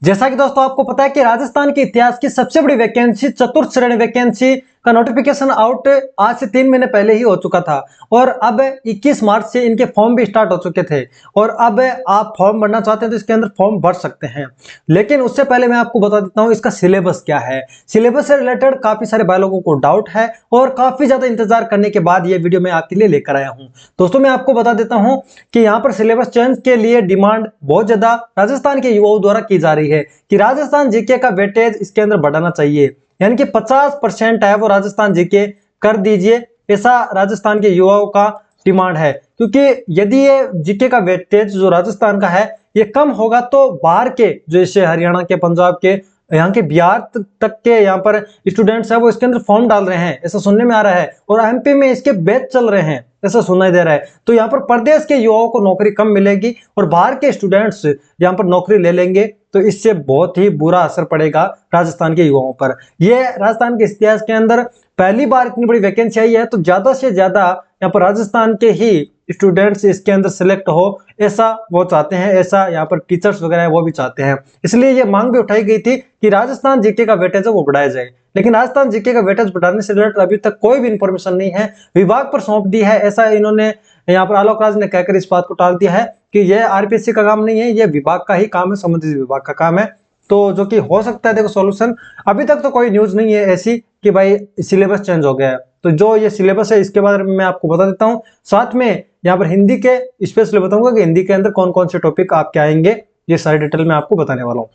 जैसा कि दोस्तों आपको पता है कि राजस्थान के इतिहास की सबसे बड़ी वैकेंसी चतुर्थ श्रेणी वैकेंसी का नोटिफिकेशन आउट आज से 3 महीने पहले ही हो चुका था और अब 21 मार्च से इनके फॉर्म भी स्टार्ट हो चुके थे और अब आप फॉर्म भरना चाहते हैं तो इसके अंदर फॉर्म भर सकते हैं। लेकिन उससे पहले मैं आपको बता देता हूं इसका सिलेबस क्या है। सिलेबस से रिलेटेड काफी सारे भाई लोगों को डाउट है और काफी ज्यादा इंतजार करने के बाद ये वीडियो मैं आपके लिए लेकर आया हूं। दोस्तों मैं आपको बता देता हूं कि यहाँ पर सिलेबस चेंज के लिए डिमांड बहुत ज्यादा राजस्थान के युवाओं द्वारा की जा रही है कि राजस्थान जीके का वेटेज इसके अंदर बढ़ाना चाहिए, यानी कि 50% है वो राजस्थान जीके कर दीजिए, ऐसा राजस्थान के युवाओं का डिमांड है। क्योंकि यदि ये जीके का वेटेज जो राजस्थान का है ये कम होगा तो बाहर के जैसे हरियाणा के, पंजाब के, यहाँ के बिहार तक के यहाँ पर स्टूडेंट्स है वो इसके अंदर फॉर्म डाल रहे हैं, ऐसा सुनने में आ रहा है। और एमपी में इसके बैच चल रहे हैं, ऐसा सुनाई दे रहा है। तो यहाँ पर प्रदेश के युवाओं को नौकरी कम मिलेगी और बाहर के स्टूडेंट्स यहाँ पर नौकरी ले लेंगे, तो इससे बहुत ही बुरा असर पड़ेगा राजस्थान के युवाओं पर। यह राजस्थान के इतिहास के अंदर पहली बार इतनी बड़ी वैकेंसी आई है, तो ज्यादा से ज्यादा यहाँ पर राजस्थान के ही स्टूडेंट्स इसके अंदर सिलेक्ट हो, ऐसा वो चाहते हैं, ऐसा यहाँ पर टीचर्स वगैरह है वो भी चाहते हैं। इसलिए ये मांग भी उठाई गई थी कि राजस्थान जीके का वेटेज है वो बढ़ाया जाए। लेकिन राजस्थान जीके का वेटेज बढ़ाने से रिलेटेड अभी तक कोई भी इंफॉर्मेशन नहीं है, विभाग पर सौंप दी है, ऐसा इन्होंने यहाँ पर आलोक राज ने कहकर इस बात को टाल दिया है कि यह आरपीएससी का काम नहीं है, यह विभाग का ही काम है, संबंधित विभाग का काम है। तो जो कि हो सकता है देखो सॉल्यूशन, अभी तक तो कोई न्यूज नहीं है ऐसी कि भाई सिलेबस चेंज हो गया है। तो जो ये सिलेबस है इसके बारे में मैं आपको बता देता हूँ, साथ में यहाँ पर हिंदी के स्पेशली बताऊंगा कि हिंदी के अंदर कौन कौन से टॉपिक आपके आएंगे, ये सारी डिटेल में आपको बताने वाला हूँ।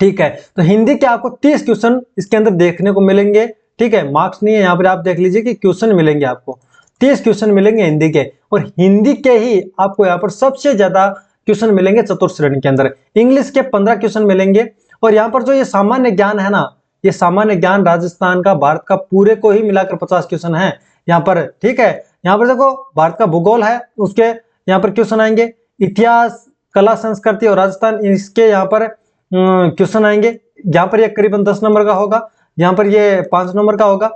ठीक है, तो हिंदी के आपको 30 क्वेश्चन इसके अंदर देखने को मिलेंगे। ठीक है, मार्क्स नहीं है यहाँ पर, आप देख लीजिए कि क्वेश्चन मिलेंगे आपको, 30 क्वेश्चन मिलेंगे हिंदी के। और हिंदी के ही आपको यहाँ पर सबसे ज्यादा क्वेश्चन मिलेंगे चतुर्थ श्रेणी के अंदर। इंग्लिश के 15 क्वेश्चन मिलेंगे। और यहाँ पर जो ये सामान्य ज्ञान है ना, ये सामान्य ज्ञान राजस्थान का, भारत का पूरे को ही मिलाकर 50 क्वेश्चन है यहाँ पर। ठीक है, यहाँ पर देखो भारत का भूगोल है, उसके यहाँ पर क्वेश्चन आएंगे, इतिहास, कला, संस्कृति और राजस्थान, इसके यहाँ पर क्वेश्चन आएंगे। यहाँ पर ये करीबन 10 नंबर का होगा, यहाँ पर ये 5 नंबर का होगा।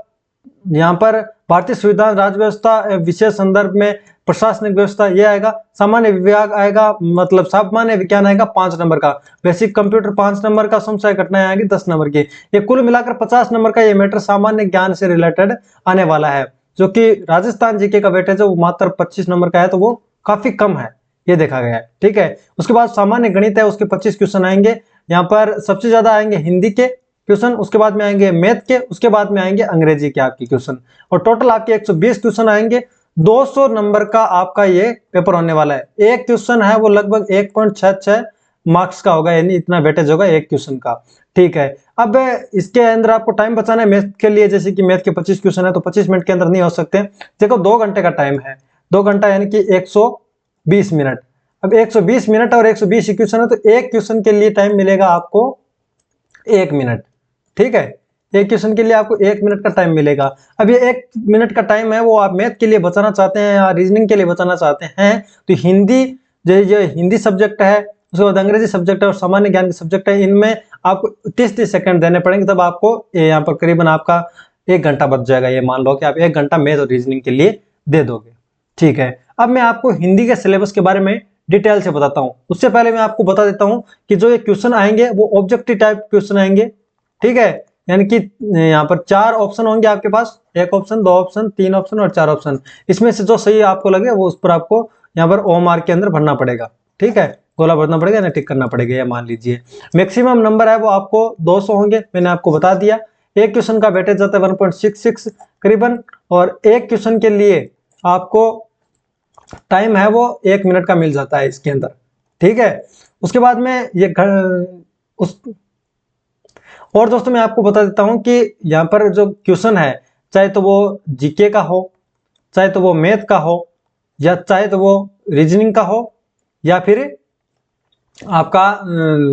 यहाँ पर भारतीय संविधान, राज्य व्यवस्था, विशेष संदर्भ में प्रशासनिक व्यवस्था ये आएगा। सामान्य विभाग आएगा, मतलब सामान्य विज्ञान आएगा 5 नंबर का। बेसिक कंप्यूटर 5 नंबर का। समस्या घटनाएं आएगी 10 नंबर की। ये कुल मिलाकर 50 नंबर का ये मैटर सामान्य ज्ञान से रिलेटेड आने वाला है, जो कि राजस्थान जीके का वेटेज है वो मात्र 25 नंबर का है, तो वो काफी कम है, ये देखा गया है। ठीक है, उसके बाद सामान्य गणित है, उसके 25 क्वेश्चन आएंगे। यहाँ पर सबसे ज्यादा आएंगे हिंदी के क्वेश्चन, उसके बाद में आएंगे मैथ के, उसके बाद में आएंगे अंग्रेजी के आपके क्वेश्चन। और टोटल आपके 120 क्वेश्चन आएंगे। 200 नंबर का आपका ये पेपर होने वाला है। एक क्वेश्चन है वो लगभग 1.66 मार्क्स का होगा, यानी इतना वेटेज होगा एक क्वेश्चन का। ठीक है, अब इसके अंदर आपको टाइम बचाना है मैथ के लिए, जैसे कि मैथ के 25 क्वेश्चन है तो 25 मिनट के अंदर नहीं हो सकते। देखो 2 घंटे का टाइम है, 2 घंटा यानी कि 120 मिनट। अब 120 मिनट और 120 क्वेश्चन है तो एक क्वेश्चन के लिए टाइम मिलेगा आपको 1 मिनट। ठीक है, एक क्वेश्चन के लिए आपको 1 मिनट का टाइम मिलेगा। अब ये 1 मिनट का टाइम है वो आप मैथ के लिए बचाना चाहते हैं या रीजनिंग के लिए बचाना चाहते हैं, तो हिंदी जो हिंदी सब्जेक्ट है, उसके बाद अंग्रेजी सब्जेक्ट है और सामान्य ज्ञान के सब्जेक्ट है, इनमें आपको 30-30 सेकंड देने पड़ेंगे, तब आपको यहाँ पर करीबन आपका 1 घंटा बच जाएगा। ये मान लो कि आप 1 घंटा मैथ और रीजनिंग के लिए दे दोगे। ठीक है, अब मैं आपको हिंदी के सिलेबस के बारे में डिटेल से बताता हूँ। उससे पहले मैं आपको बता देता हूँ कि जो ये क्वेश्चन आएंगे वो ऑब्जेक्टिव टाइप क्वेश्चन आएंगे। ठीक है, यानी कि यहाँ पर 4 ऑप्शन होंगे आपके पास, 1 ऑप्शन, 2 ऑप्शन, 3 ऑप्शन और 4 ऑप्शन। इसमें से जो सही आपको लगे वो उस पर आपको यहाँ पर ओ मार्क के अंदर भरना पड़ेगा। ठीक है, गोला भरना पड़ेगा या टिक करना पड़ेगा, या मान लीजिए मैक्सिमम नंबर है वो आपको 200 होंगे, मैंने आपको बता दिया। एक क्वेश्चन का वेटेज जाता है 1.66 करीबन, और एक क्वेश्चन के लिए आपको टाइम है वो 1 मिनट का मिल जाता है इसके अंदर। ठीक है, उसके बाद में ये और दोस्तों मैं आपको बता देता हूं कि यहाँ पर जो क्वेश्चन है, चाहे तो वो जीके का हो, चाहे तो वो मैथ का हो, या चाहे तो वो रीजनिंग का हो, या फिर आपका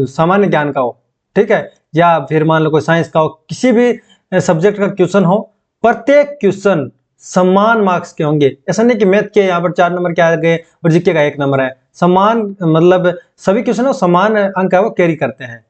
सामान्य ज्ञान का हो। ठीक है, या फिर मान लो कोई साइंस का हो, किसी भी सब्जेक्ट का क्वेश्चन हो, प्रत्येक क्वेश्चन समान मार्क्स के होंगे। ऐसा नहीं कि मैथ के यहाँ पर 4 नंबर के आ गए और जीके का 1 नंबर है। समान, मतलब सभी क्वेश्चन समान अंक है वो कैरी करते हैं।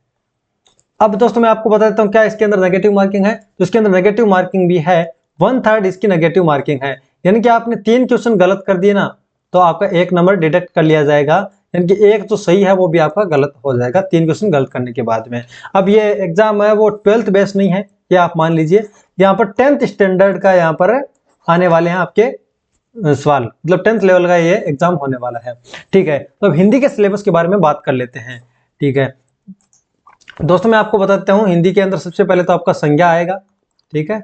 अब दोस्तों मैं आपको बता देता हूँ क्या इसके अंदर नेगेटिव मार्किंग है। तो इसके अंदर नेगेटिव मार्किंग भी है, 1/3 इसकी नेगेटिव मार्किंग है, यानी कि आपने 3 क्वेश्चन गलत कर दिए ना तो आपका 1 नंबर डिडक्ट कर लिया जाएगा, यानी कि एक जो सही है वो भी आपका गलत हो जाएगा 3 क्वेश्चन गलत करने के बाद में। अब ये एग्जाम है वो 12th बेस नहीं है, ये आप मान लीजिए यहाँ पर 10th स्टैंडर्ड का यहाँ पर आने वाले हैं आपके सवाल, मतलब 10th लेवल का ये एग्जाम होने वाला है। ठीक है, तो अब हिंदी के सिलेबस के बारे में बात कर लेते हैं। ठीक है दोस्तों, मैं आपको बताता हूँ हिंदी के अंदर सबसे पहले तो आपका संज्ञा आएगा। ठीक है,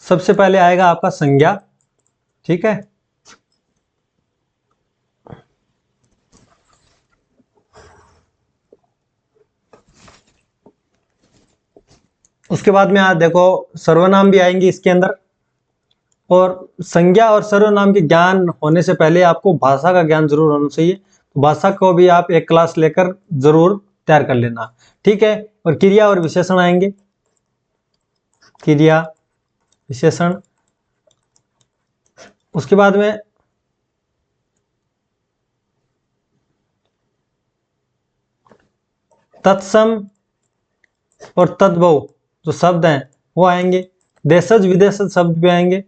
सबसे पहले आएगा आपका संज्ञा। ठीक है, उसके बाद में देखो सर्वनाम भी आएंगे इसके अंदर, और संज्ञा और सर्वनाम के ज्ञान होने से पहले आपको भाषा का ज्ञान जरूर होना चाहिए, तो भाषा को भी आप एक क्लास लेकर जरूर तैयार कर लेना। ठीक है, और क्रिया और विशेषण आएंगे, क्रिया विशेषण। उसके बाद में तत्सम और तद्भव जो शब्द हैं वो आएंगे, देशज विदेशज शब्द भी आएंगे।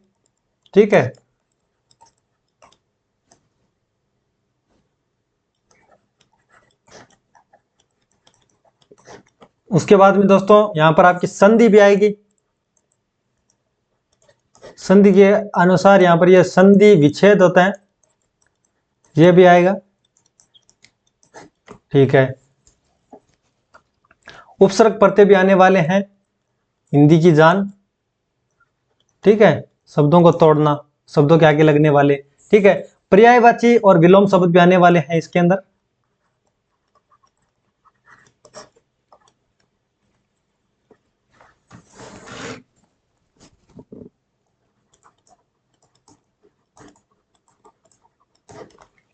ठीक है, उसके बाद में दोस्तों यहां पर आपकी संधि भी आएगी, संधि के अनुसार यहां पर ये संधि विच्छेद होता है, ये भी आएगा। ठीक है, उपसर्ग प्रत्यय भी आने वाले हैं, हिंदी की जान। ठीक है, शब्दों को तोड़ना, शब्दों के आगे लगने वाले। ठीक है, पर्यायवाची और विलोम शब्द भी आने वाले हैं इसके अंदर।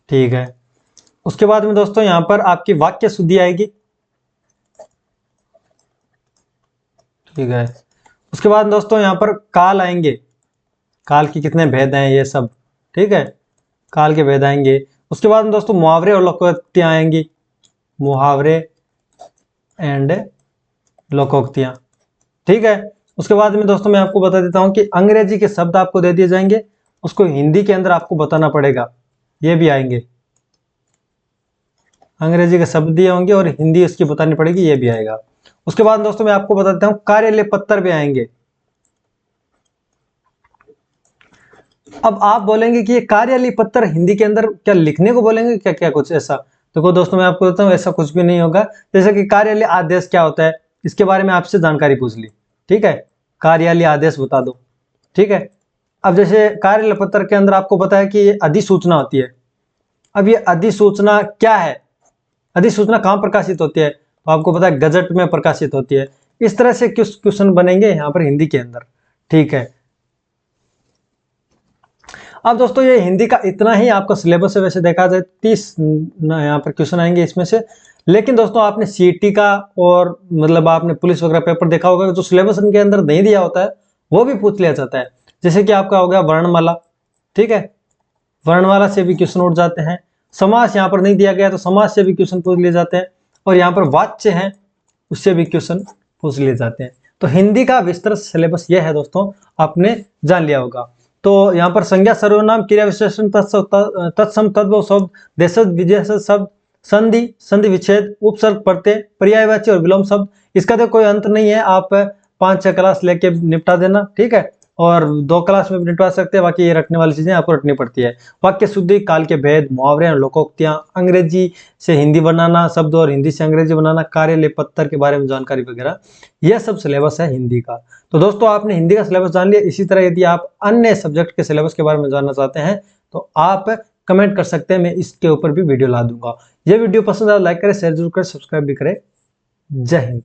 ठीक है, उसके बाद में दोस्तों यहां पर आपकी वाक्य शुद्धि आएगी। ठीक है, उसके बाद दोस्तों यहां पर काल आएंगे, काल के कितने भेद हैं ये सब। ठीक है, काल के भेद आएंगे। उसके बाद में दोस्तों मुहावरे और लोकोक्तियां आएंगी, मुहावरे एंड लोकोक्तियां। ठीक है, उसके बाद में दोस्तों मैं आपको बता देता हूं कि अंग्रेजी के शब्द आपको दे दिए जाएंगे, उसको हिंदी के अंदर आपको बताना पड़ेगा, ये भी आएंगे। अंग्रेजी के शब्द दिए होंगे और हिंदी उसकी बतानी पड़ेगी, ये भी आएगा। उसके बाद दोस्तों मैं आपको बता देता हूं कार्यालय पत्र भी आएंगे। अब आप बोलेंगे कि ये कार्यालय पत्र हिंदी के अंदर क्या लिखने को बोलेंगे क्या, क्या कुछ ऐसा? देखो दोस्तों मैं आपको बताता हूँ ऐसा कुछ भी नहीं होगा। जैसे कि कार्यालय आदेश क्या होता है, इसके बारे में आपसे जानकारी पूछ ली। ठीक है, कार्यालय आदेश बता दो। ठीक है, अब जैसे कार्यालय पत्र के अंदर आपको पता है कि ये अधिसूचना होती है। अब ये अधिसूचना क्या है, अधिसूचना कहाँ प्रकाशित होती है, तो आपको पता है गजट में प्रकाशित होती है। इस तरह से कुछ क्वेश्चन बनेंगे यहाँ पर हिंदी के अंदर। ठीक है, अब दोस्तों ये हिंदी का इतना ही आपका सिलेबस है। वैसे देखा जाए 30 यहाँ पर क्वेश्चन आएंगे इसमें से, लेकिन दोस्तों आपने सीईटी का और मतलब आपने पुलिस वगैरह पेपर देखा होगा, जो सिलेबस इनके अंदर नहीं दिया होता है वो भी पूछ लिया जाता है। जैसे कि आपका हो गया वर्णमाला। ठीक है, वर्णमाला से भी क्वेश्चन उठ जाते हैं। समास यहाँ पर नहीं दिया गया तो समास से भी क्वेश्चन पूछ लिए जाते हैं, और यहाँ पर वाच्य है उससे भी क्वेश्चन पूछ लिए जाते हैं। तो हिंदी का विस्तृत सिलेबस यह है दोस्तों, आपने जान लिया होगा। तो यहाँ पर संज्ञा सर्वनाम क्रिया विशेषण तत्सम तद्भव शब्द देशज विदेशज शब्द संधि संधि विच्छेद उपसर्ग प्रत्यय पर्यायवाची और विलोम शब्द, इसका तो कोई अंत नहीं है। आप 5-6 क्लास लेके निपटा देना। ठीक है, और 2 क्लास में भी निपटा सकते हैं, बाकी ये रटने वाली चीजें आपको रटनी पड़ती है। वाक्य शुद्धि, काल के भेद, मुहावरे और लोकोक्तियां, अंग्रेजी से हिंदी बनाना शब्द और हिंदी से अंग्रेजी बनाना, कार्यालय पत्र के बारे में जानकारी वगैरह, यह सब सिलेबस है हिंदी का। तो दोस्तों आपने हिंदी का सिलेबस जान लिया। इसी तरह यदि आप अन्य सब्जेक्ट के सिलेबस के बारे में जानना चाहते हैं तो आप कमेंट कर सकते हैं, मैं इसके ऊपर भी वीडियो ला दूंगा। यह वीडियो पसंद आया लाइक करें, शेयर जरूर करें, सब्सक्राइब भी करें। जय हिंद।